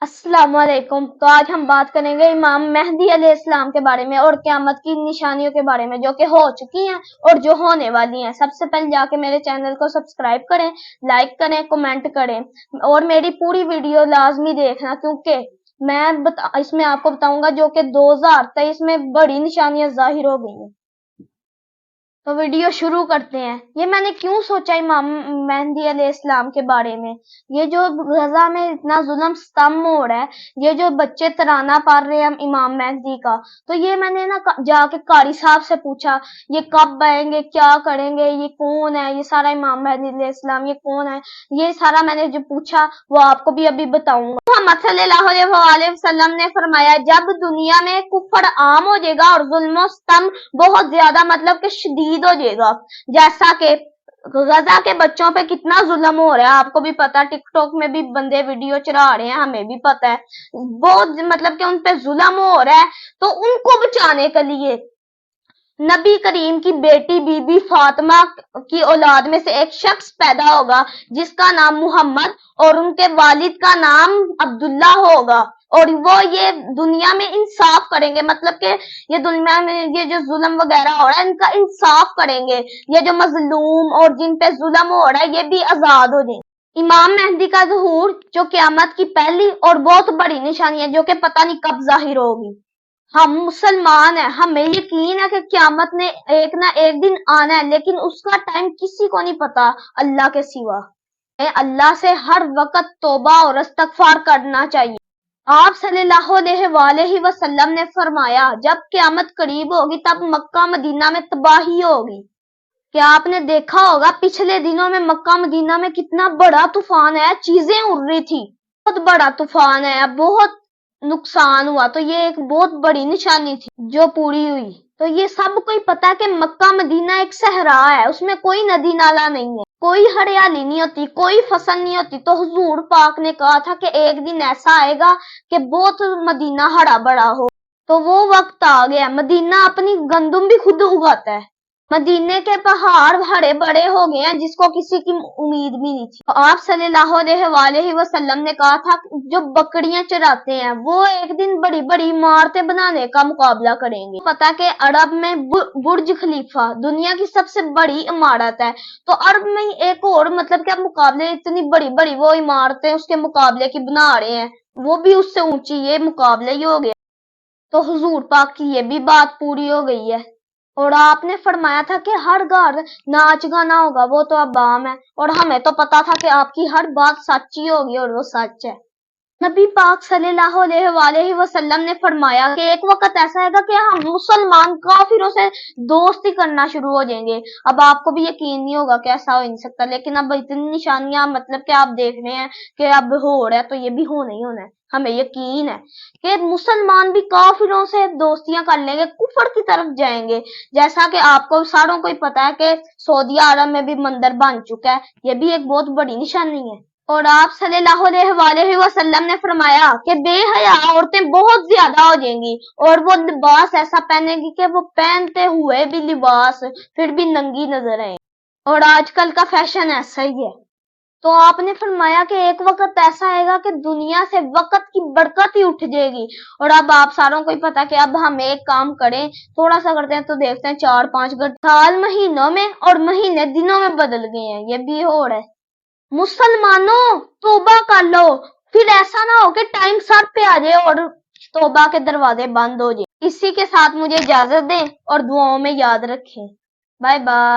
अस्सलाम वालेकुम। तो आज हम बात करेंगे इमाम मेहदी अलैहिस्सलाम के बारे में और क़यामत की निशानियों के बारे में, जो कि हो चुकी हैं और जो होने वाली हैं। सबसे पहले जाके मेरे चैनल को सब्सक्राइब करें, लाइक करें, कमेंट करें और मेरी पूरी वीडियो लाजमी देखना, क्योंकि मैं इसमें आपको बताऊंगा जो कि 2023 में बड़ी निशानियां जाहिर हो गई हैं। तो वीडियो शुरू करते हैं। ये मैंने क्यों सोचा इमाम मेहदी अलैहिस्सलाम के बारे में। ये जो गजा में इतना जुल्म सितम हो रहा है, ये जो बच्चे तराना पढ़ रहे हैं इमाम मेहदी का, तो ये मैंने ना जाके कारी साहब से पूछा, ये कब आएंगे, क्या करेंगे, ये कौन है, ये सारा इमाम मेहदी अलैहिस्सलाम ये कौन है, ये सारा मैंने जो पूछा वो आपको भी अभी बताऊंगा। मोहम्मद सल्लल्लाहु अलैहि वसल्लम ने फरमाया, जब दुनिया में कुफर आम हो जाएगा और जुल्म सितम बहुत ज्यादा मतलब कि शदीद हो जाएगा, जैसा कि गजा के बच्चों पे कितना जुल्म हो रहा है आपको भी पता है, टिकटॉक में भी बंदे वीडियो चढ़ा रहे हैं, हमें भी पता है, बहुत मतलब कि उन पे जुल्म हो रहा है। तो उनको बचाने के लिए नबी करीम की बेटी बीबी फातिमा की औलाद में से एक शख्स पैदा होगा जिसका नाम मुहम्मद और उनके वालिद का नाम अब्दुल्ला होगा, और वो ये दुनिया में इंसाफ करेंगे, मतलब कि ये दुनिया में ये जो जुल्म वगैरह हो रहा है इनका इंसाफ करेंगे, ये जो मजलूम और जिन पे जुल्म हो रहा है ये भी आजाद हो जाएंगे। इमाम मेहदी का ज़हूर जो क़यामत की पहली और बहुत बड़ी निशानी है, जो कि पता नहीं कब जाहिर होगी। हम मुसलमान हैं, हमें यकीन है कि क़यामत ने एक ना एक दिन आना है, लेकिन उसका टाइम किसी को नहीं पता अल्लाह के सिवा। अल्लाह से हर वक्त तौबा और इस्तिग़फ़ार करना चाहिए। आप सल्लल्लाहु अलैहि वसल्लम ने फरमाया, जब क़यामत करीब होगी तब मक्का मदीना में तबाही होगी। क्या आपने देखा होगा पिछले दिनों में मक्का मदीना में कितना बड़ा तूफान है, चीजें उड़ रही थी, बहुत बड़ा तूफान है, बहुत नुकसान हुआ। तो ये एक बहुत बड़ी निशानी थी जो पूरी हुई। तो ये सबको ही पता है कि मक्का मदीना एक सहरा है, उसमें कोई नदी नाला नहीं है, कोई हरियाली नहीं होती, कोई फसल नहीं होती। तो हुजूर पाक ने कहा था कि एक दिन ऐसा आएगा कि बहुत मदीना हरा भरा हो। तो वो वक्त आ गया। मदीना अपनी गंदुम भी खुद उगाता है, मदीने के पहाड़ हरे बड़े हो गए हैं जिसको किसी की उम्मीद भी नहीं थी। आप सल्लल्लाहु अलैहि वसल्लम ने कहा था जो बकरियां चराते हैं वो एक दिन बड़ी बड़ी इमारतें बनाने का मुकाबला करेंगे। पता कि अरब में बुर्ज खलीफा दुनिया की सबसे बड़ी इमारत है, तो अरब में एक और मतलब क्या मुकाबले इतनी बड़ी बड़ी वो इमारतें उसके मुकाबले की बना रहे हैं, वो भी उससे ऊंची, ये मुकाबले ही हो गया। तो हुजूर पाक की ये भी बात पूरी हो गई है। और आपने फरमाया था कि हर घर नाच गाना होगा, वो तो अब आम है, और हमें तो पता था कि आपकी हर बात सच्ची होगी और वो सच है। नबी पाक सल्लल्लाहु अलैहि वसल्लम ने फरमाया कि एक वक्त ऐसा आएगा कि हम मुसलमान काफिरों से दोस्ती करना शुरू हो जाएंगे। अब आपको भी यकीन नहीं होगा कि ऐसा हो ही नहीं सकता, लेकिन अब इतनी निशानियां मतलब कि आप देख रहे हैं कि अब हो रहा है, तो ये भी होना ही होना है। हमें यकीन है कि मुसलमान भी काफिरों से दोस्तियां कर लेंगे, कुफर की तरफ जाएंगे, जैसा कि आपको सारों को ही पता है कि सऊदी अरब में भी मंदिर बन चुका है, ये भी एक बहुत बड़ी निशानी है। और आप सल्लल्लाहु अलैहि वसल्लम ने फरमाया कि बेहया औरतें बहुत ज्यादा हो जाएंगी और वो लिबास ऐसा पहनेगी कि वो पहनते हुए भी लिबास फिर भी नंगी नजर आए, और आजकल का फैशन ऐसा ही है। तो आपने फरमाया कि एक वक्त ऐसा आएगा कि दुनिया से वक्त की बरकत ही उठ जाएगी। और अब आप सारों को ही पता कि अब हम एक काम करें, थोड़ा सा करते हैं तो देखते हैं 4-5 घंटे साल महीनों में और महीने दिनों में बदल गए हैं, ये भी हो रहा है। मुसलमानों तौबा कर लो, फिर ऐसा ना हो कि टाइम सर पे आ जाए और तौबा के दरवाजे बंद हो जाए। इसी के साथ मुझे इजाजत दें और दुआओं में याद रखें। Bye bye.